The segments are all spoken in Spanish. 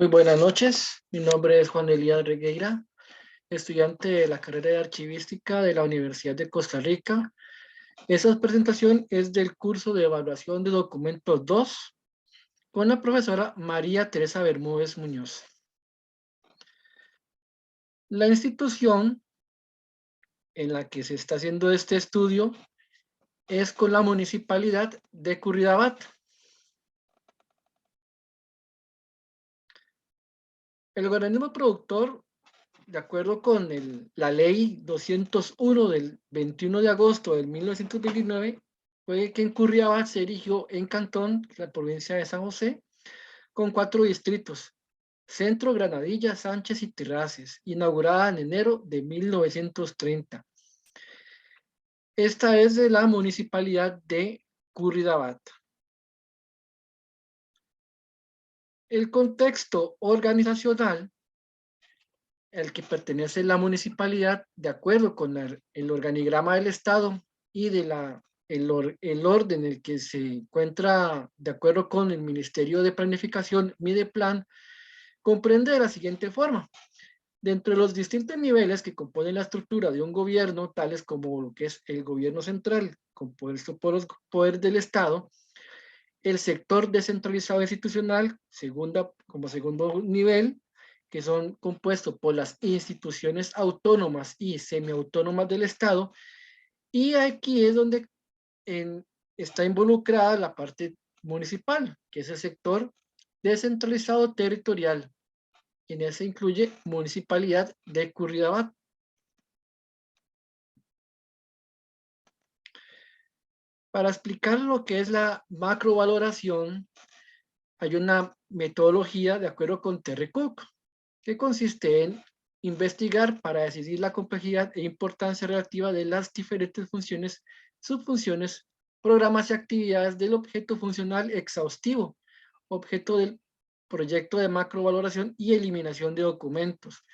Muy buenas noches, mi nombre es Juan Elías Regueira, estudiante de la carrera de Archivística de la Universidad de Costa Rica. Esta presentación es del curso de Evaluación de Documentos 2 con la profesora María Teresa Bermúdez Muñoz. La institución en la que se está haciendo este estudio es con la Municipalidad de Curridabat. El organismo productor, de acuerdo con la ley 201 del 21 de agosto de 1929, fue que en Curridabat se erigió en Cantón, la provincia de San José, con 4 distritos: Centro, Granadilla, Sánchez y Terraces, inaugurada en enero de 1930. Esta es de la municipalidad de Curridabat. El contexto organizacional al que pertenece la municipalidad, de acuerdo con el organigrama del Estado y el orden en el que se encuentra de acuerdo con el Ministerio de Planificación, Mideplan, comprende de la siguiente forma. Dentro de los distintos niveles que componen la estructura de un gobierno, tales como lo que es el gobierno central, compuesto por los poderes del Estado, el sector descentralizado institucional, como segundo nivel, que son compuestos por las instituciones autónomas y semiautónomas del Estado, y aquí es donde está involucrada la parte municipal, que es el sector descentralizado territorial. En ese incluye Municipalidad de Curridabat. Para explicar lo que es la macrovaloración, hay una metodología de acuerdo con Terry Cook, que consiste en investigar para decidir la complejidad e importancia relativa de las diferentes funciones, subfunciones, programas y actividades del objeto funcional exhaustivo, objeto del proyecto de macrovaloración y eliminación de documentos.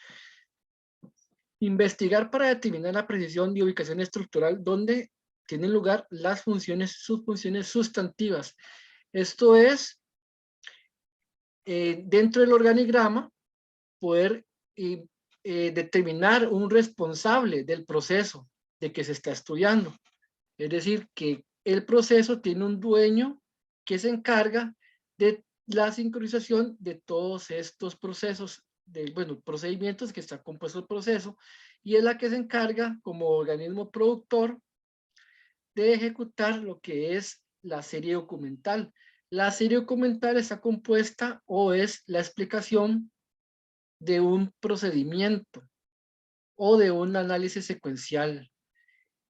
Investigar para determinar la precisión de ubicación estructural donde tienen lugar las funciones, subfunciones sustantivas. Esto es, dentro del organigrama, poder determinar un responsable del proceso de que se está estudiando. Es decir, que el proceso tiene un dueño que se encarga de la sincronización de todos estos procesos, procedimientos que está compuesto el proceso, y es la que se encarga como organismo productor de ejecutar lo que es la serie documental. La serie documental está compuesta o es la explicación de un procedimiento o de un análisis secuencial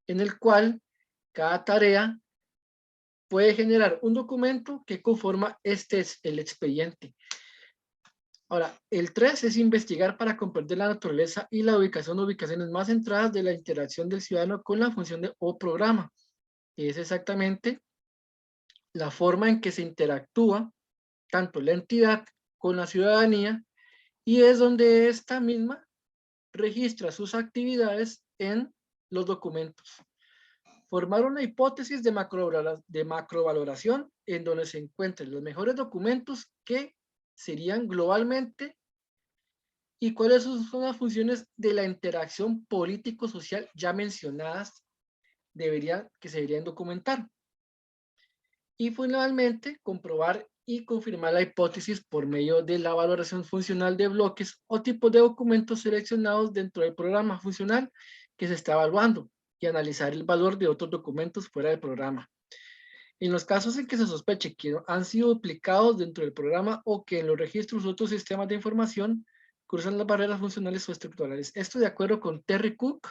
en el cual cada tarea puede generar un documento que conforma este es el expediente. Ahora, el 3 es investigar para comprender la naturaleza y la ubicaciones más centradas de la interacción del ciudadano con la función o programa. Es exactamente la forma en que se interactúa tanto la entidad con la ciudadanía, y es donde esta misma registra sus actividades en los documentos. Formar una hipótesis de macrovaloración en donde se encuentren los mejores documentos que serían globalmente y cuáles son las funciones de la interacción político-social ya mencionadas que se deberían documentar. Y finalmente, comprobar y confirmar la hipótesis por medio de la valoración funcional de bloques o tipos de documentos seleccionados dentro del programa funcional que se está evaluando y analizar el valor de otros documentos fuera del programa. En los casos en que se sospeche que han sido duplicados dentro del programa o que en los registros u otros sistemas de información cruzan las barreras funcionales o estructurales. Esto de acuerdo con Terry Cook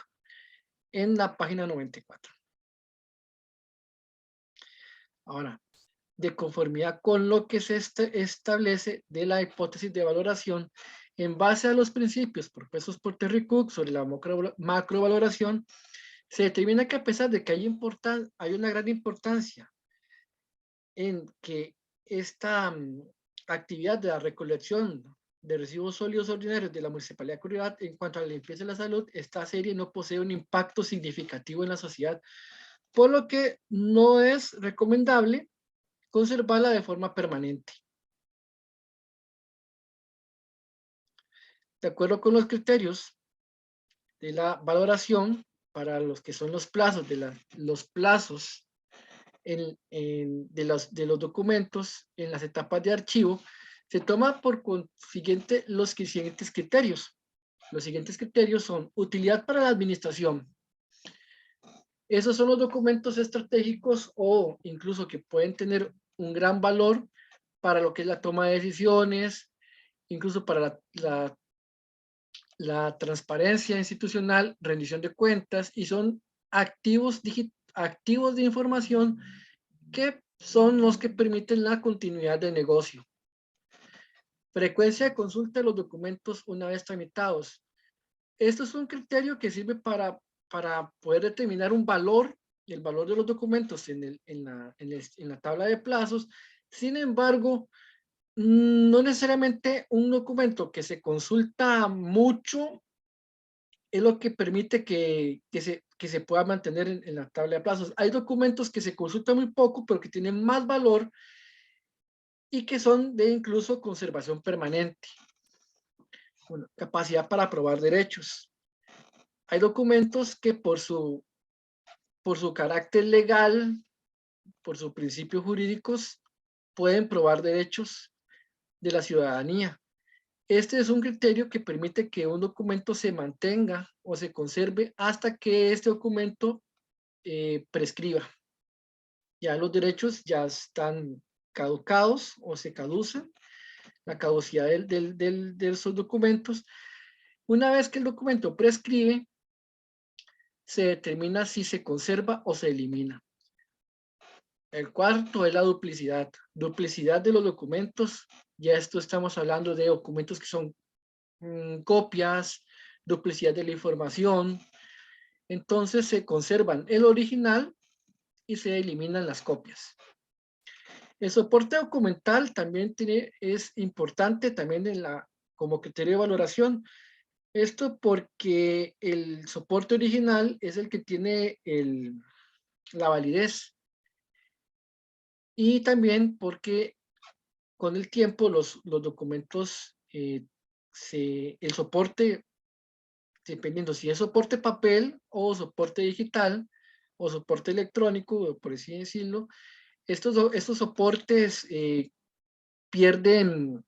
en la página 94. Ahora, de conformidad con lo que se establece de la hipótesis de valoración, en base a los principios propuestos por Terry Cook sobre la macrovaloración, se determina que a pesar de que hay una gran importancia en que esta actividad de la recolección de residuos sólidos ordinarios de la Municipalidad de Curridabat en cuanto a la limpieza de la salud, esta serie no posee un impacto significativo en la sociedad, por lo que no es recomendable conservarla de forma permanente. de acuerdo con los criterios de la valoración para los que son los plazos los plazos de los documentos en las etapas de archivo, se toma por consiguiente los siguientes criterios. Los siguientes criterios son utilidad para la administración. Esos son los documentos estratégicos o incluso que pueden tener un gran valor para lo que es la toma de decisiones, incluso para la transparencia institucional, rendición de cuentas, y son activos de información que son los que permiten la continuidad del negocio. Frecuencia de consulta de los documentos una vez tramitados. Esto es un criterio que sirve para poder determinar un valor, el valor de los documentos en la tabla de plazos. Sin embargo, no necesariamente un documento que se consulta mucho es lo que permite que se pueda mantener en la tabla de plazos. Hay documentos que se consultan muy poco, pero que tienen más valor y que son de incluso conservación permanente. Bueno, capacidad para aprobar derechos. Hay documentos que por su carácter legal, por sus principios jurídicos, pueden probar derechos de la ciudadanía. Este es un criterio que permite que un documento se mantenga o se conserve hasta que este documento prescriba. Ya los derechos ya están caducados o se caducen, la caducidad de esos documentos. Una vez que el documento prescribe, se determina si se conserva o se elimina. El cuarto es la duplicidad. Duplicidad de los documentos. Ya esto estamos hablando de documentos que son copias, duplicidad de la información. Entonces se conservan el original y se eliminan las copias. El soporte documental también es importante también como criterio de valoración. Esto porque el soporte original es el que tiene la validez. Y también porque con el tiempo los documentos, el soporte, dependiendo si es soporte papel o soporte digital o soporte electrónico, por así decirlo, estos soportes pierden,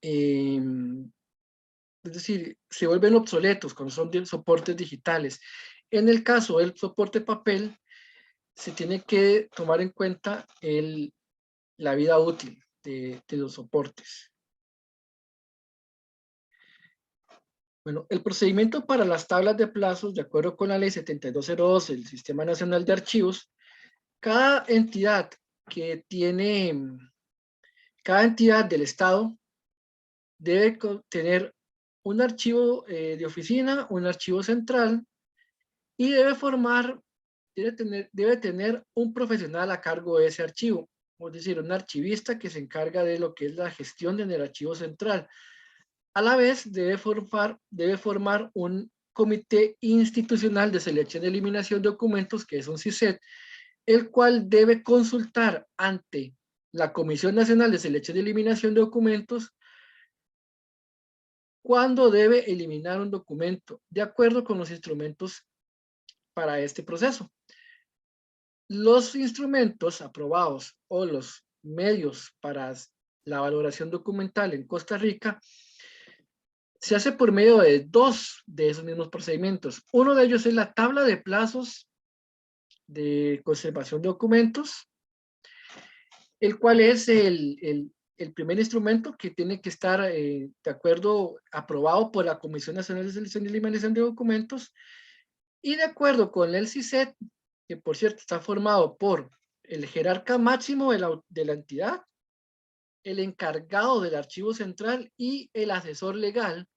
es decir, se vuelven obsoletos cuando son soportes digitales. En el caso del soporte papel, se tiene que tomar en cuenta la vida útil de los soportes. Bueno, el procedimiento para las tablas de plazos, de acuerdo con la ley 7202 del Sistema Nacional de Archivos, cada entidad del Estado debe tener un archivo de oficina, un archivo central, y debe tener un profesional a cargo de ese archivo, es decir, un archivista que se encarga de lo que es la gestión en el archivo central. A la vez, debe formar un comité institucional de selección y eliminación de documentos, que es un CISED, el cual debe consultar ante la Comisión Nacional de Selección y Eliminación de Documentos cuándo debe eliminar un documento, de acuerdo con los instrumentos para este proceso. Los instrumentos aprobados o los medios para la valoración documental en Costa Rica se hace por medio de dos de esos mismos procedimientos. Uno de ellos es la tabla de plazos de conservación de documentos, el cual es el primer instrumento que tiene que estar de acuerdo, aprobado por la Comisión Nacional de Selección y Eliminación de Documentos, y de acuerdo con el CISED, que por cierto está formado por el jerarca máximo de la entidad, el encargado del archivo central y el asesor legal.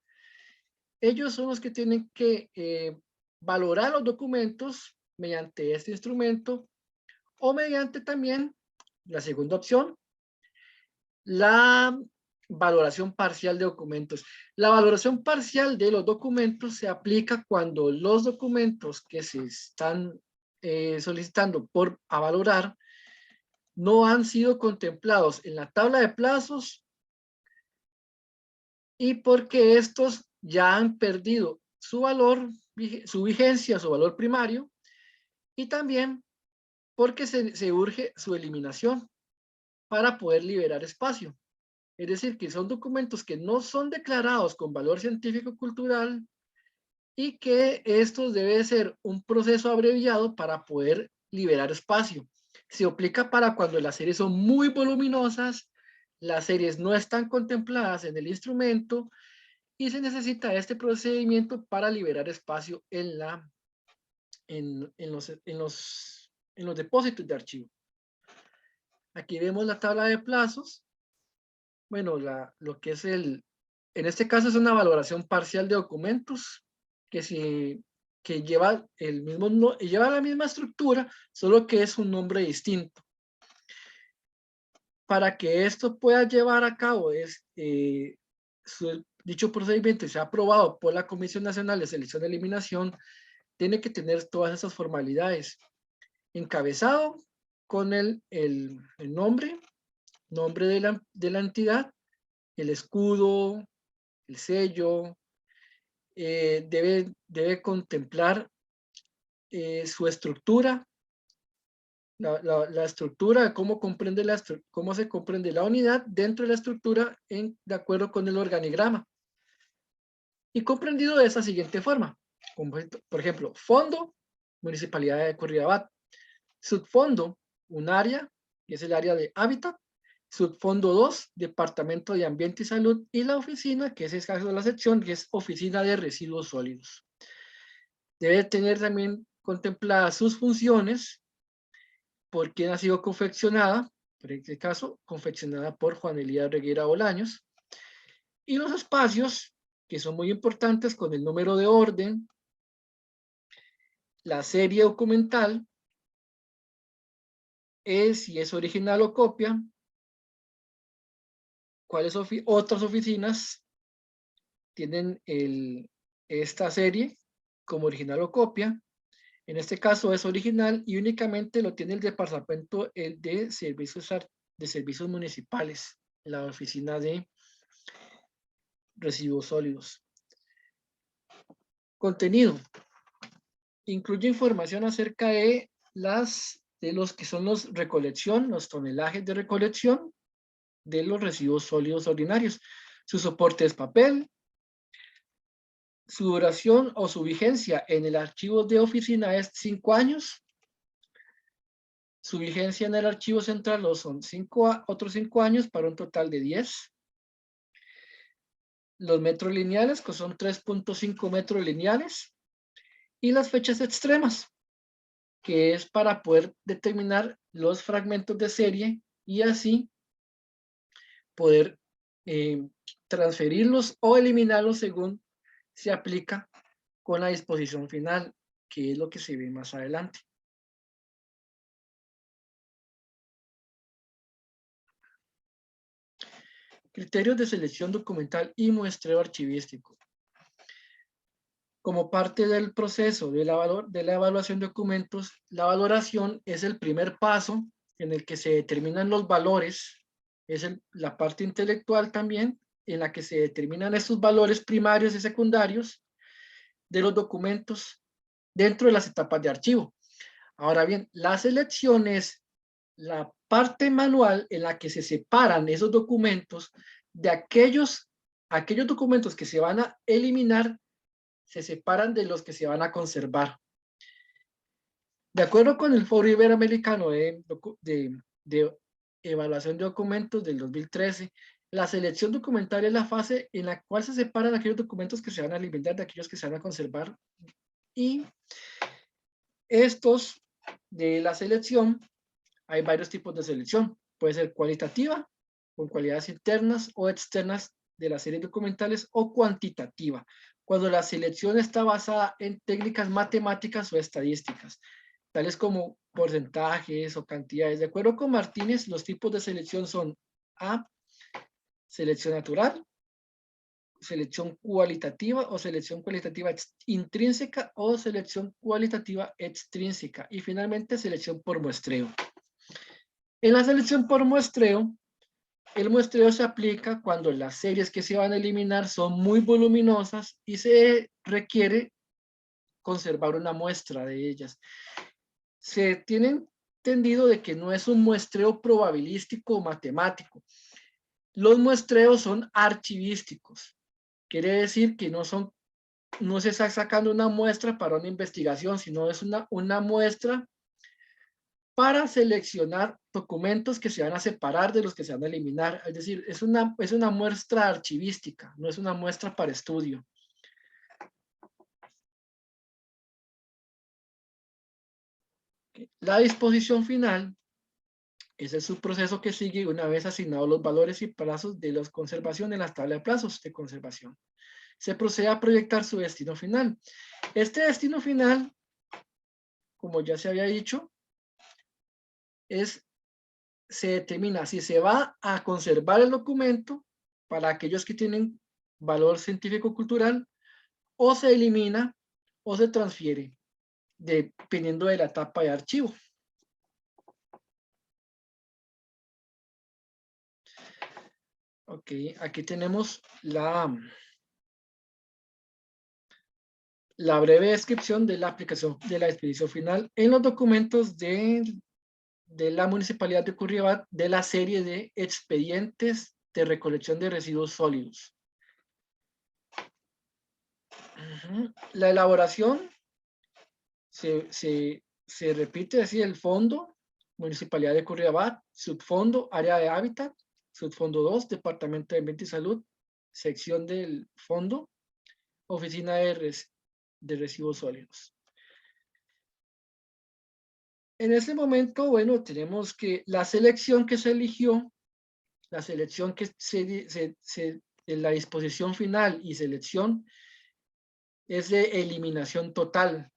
Ellos son los que tienen que valorar los documentos mediante este instrumento o mediante también la segunda opción, la valoración parcial de documentos. La valoración parcial de los documentos se aplica cuando los documentos que se están solicitando a valorar no han sido contemplados en la tabla de plazos y porque estos ya han perdido su valor, su vigencia, su valor primario, y también porque se urge su eliminación para poder liberar espacio. Es decir, que son documentos que no son declarados con valor científico-cultural y que esto debe ser un proceso abreviado para poder liberar espacio. Se aplica para cuando las series son muy voluminosas, las series no están contempladas en el instrumento y se necesita este procedimiento para liberar espacio en los depósitos de archivo. Aquí vemos la tabla de plazos. Bueno, lo que es en este caso es una valoración parcial de documentos que lleva lleva la misma estructura, solo que es un nombre distinto. Para que esto pueda llevar a cabo dicho procedimiento y sea aprobado por la Comisión Nacional de Selección y Eliminación, tiene que tener todas esas formalidades. Encabezado con el nombre de la entidad, el escudo, el sello, debe contemplar su estructura, la estructura, cómo se comprende la unidad dentro de la estructura de acuerdo con el organigrama. Y comprendido de esa siguiente forma. Por ejemplo, fondo, Municipalidad de Curridabat. Subfondo, un área, que es el área de hábitat. Subfondo 2, Departamento de Ambiente y Salud. Y la oficina, que es el caso de la sección, que es Oficina de Residuos Sólidos. Debe tener también contempladas sus funciones, por quién ha sido confeccionada, en este caso, confeccionada por Juan Elías Reguera Bolaños, y los espacios, que son muy importantes, con el número de orden, la serie documental, si es original o copia, cuáles otras oficinas tienen esta serie como original o copia. En este caso es original y únicamente lo tiene el departamento de servicios municipales, la oficina de residuos sólidos. Contenido. Incluye información acerca de los que son los tonelajes de recolección de los residuos sólidos ordinarios. Su soporte es papel. Su duración o su vigencia en el archivo de oficina es 5 años. Su vigencia en el archivo central son otros 5 años para un total de 10. Los metros lineales, que son 3.5 metros lineales. Y las fechas extremas, que es para poder determinar los fragmentos de serie y así poder transferirlos o eliminarlos según se aplica con la disposición final, que es lo que se ve más adelante. Criterios de selección documental y muestreo archivístico. Como parte del proceso de la evaluación de documentos, la valoración es el primer paso en el que se determinan los valores, es la parte intelectual también, en la que se determinan estos valores primarios y secundarios de los documentos dentro de las etapas de archivo. Ahora bien, la selección es la parte manual en la que se separan esos documentos de aquellos documentos que se van a eliminar, se separan de los que se van a conservar. De acuerdo con el Foro Iberoamericano de Evaluación de Documentos del 2013, la selección documental es la fase en la cual se separan aquellos documentos que se van a eliminar de aquellos que se van a conservar. Y estos de la selección, hay varios tipos de selección. Puede ser cualitativa, con cualidades internas o externas de las series documentales, o cuantitativa, cuando la selección está basada en técnicas matemáticas o estadísticas, tales como porcentajes o cantidades. De acuerdo con Martínez, los tipos de selección son A, selección natural, selección cualitativa o selección cualitativa intrínseca o selección cualitativa extrínseca, y finalmente selección por muestreo. En la selección por muestreo El muestreo se aplica cuando las series que se van a eliminar son muy voluminosas y se requiere conservar una muestra de ellas. Se tiene entendido de que no es un muestreo probabilístico o matemático. Los muestreos son archivísticos. Quiere decir que no se está sacando una muestra para una investigación, sino es una muestra para seleccionar documentos que se van a separar de los que se van a eliminar. Es decir, es una muestra archivística, no es una muestra para estudio. La disposición final es el subproceso que sigue una vez asignados los valores y plazos de la conservación en las tablas de plazos de conservación. Se procede a proyectar su destino final. Este destino final, como ya se había dicho, se determina si se va a conservar el documento para aquellos que tienen valor científico-cultural o se elimina o se transfiere, dependiendo de la etapa de archivo. Ok, aquí tenemos la breve descripción de la aplicación de la expedición final en los documentos de la Municipalidad de Curridabat de la serie de expedientes de recolección de residuos sólidos. La elaboración se repite así: el fondo, Municipalidad de Curridabat; subfondo, área de hábitat; subfondo 2, Departamento de Ambiente y Salud; sección del fondo, Oficina de Residuos Sólidos. En ese momento, bueno, tenemos que la selección que se eligió, la selección que en la disposición final y selección es de eliminación total.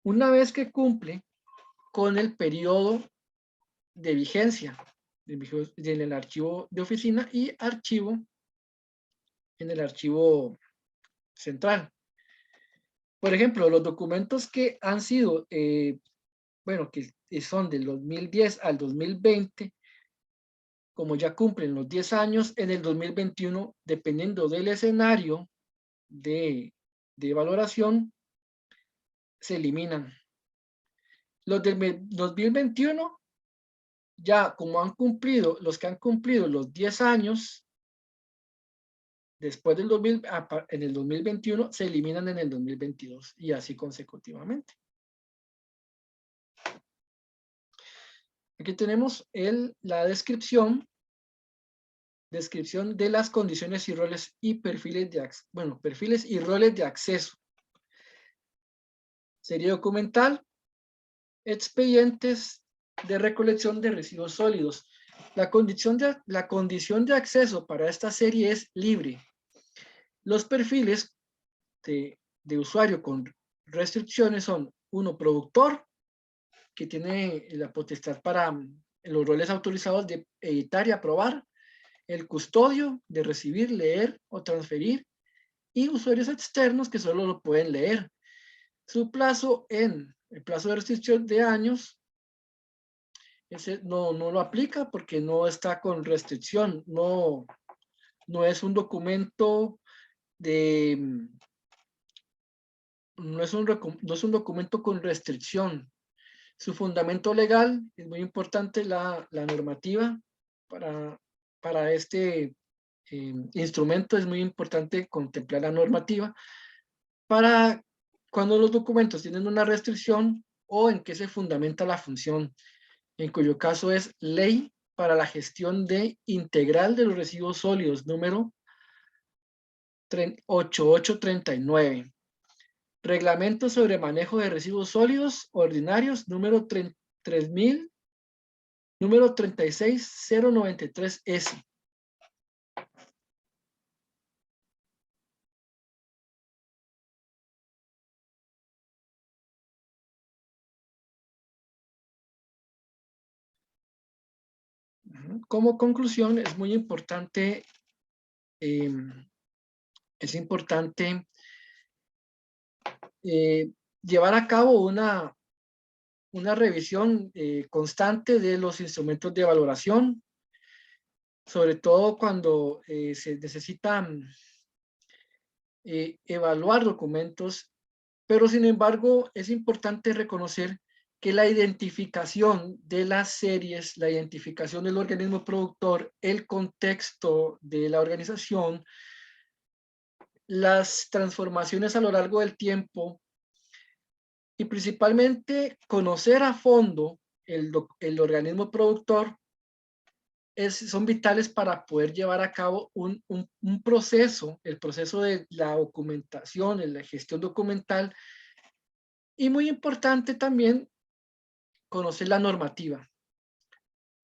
Una vez que cumple con el periodo de vigencia en el archivo de oficina y archivo en el archivo central. Por ejemplo, los documentos que han sido, bueno, que son del 2010 al 2020, como ya cumplen los 10 años, en el 2021, dependiendo del escenario de valoración, se eliminan. Los del 2021, ya como han cumplido, los que han cumplido los 10 años, después del 2000, en el 2021, se eliminan en el 2022 y así consecutivamente. Aquí tenemos la descripción de las condiciones y roles y perfiles perfiles y roles de acceso. Serie documental, expedientes de recolección de residuos sólidos. La condición de acceso para esta serie es libre. Los perfiles de usuario con restricciones son: uno, productor, que tiene la potestad para los roles autorizados de editar y aprobar; el custodio, de recibir, leer o transferir; y usuarios externos, que solo lo pueden leer. El plazo de restricción de años, ese no lo aplica porque no está con restricción, no es un documento no es un documento con restricción. Su fundamento legal es muy importante, la normativa para este instrumento. Es muy importante contemplar la normativa para cuando los documentos tienen una restricción o en qué se fundamenta la función, en cuyo caso es Ley para la Gestión Integral de los Residuos Sólidos, número 8839. Reglamento sobre manejo de residuos sólidos ordinarios, número 36093S. Como conclusión, es muy importante, llevar a cabo una revisión constante de los instrumentos de valoración. sobre todo cuando se necesitan evaluar documentos, pero sin embargo es importante reconocer que la identificación de las series, la identificación del organismo productor, el contexto de la organización, las transformaciones a lo largo del tiempo y principalmente conocer a fondo el organismo productor son vitales para poder llevar a cabo un proceso, el proceso de la documentación, de la gestión documental, y muy importante también conocer la normativa,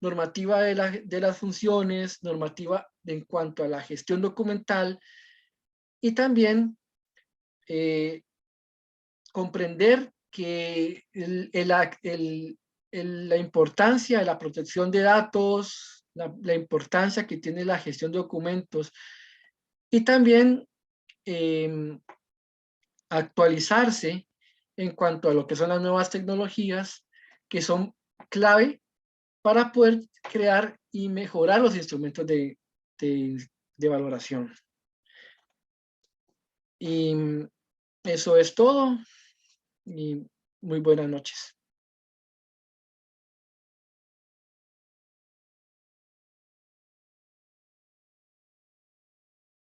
normativa de las funciones, normativa en cuanto a la gestión documental y también eh, comprender que la importancia de la protección de datos, la importancia que tiene la gestión de documentos y también eh, actualizarse en cuanto a lo que son las nuevas tecnologías que son clave para poder crear y mejorar los instrumentos de valoración. Y eso es todo y muy buenas noches.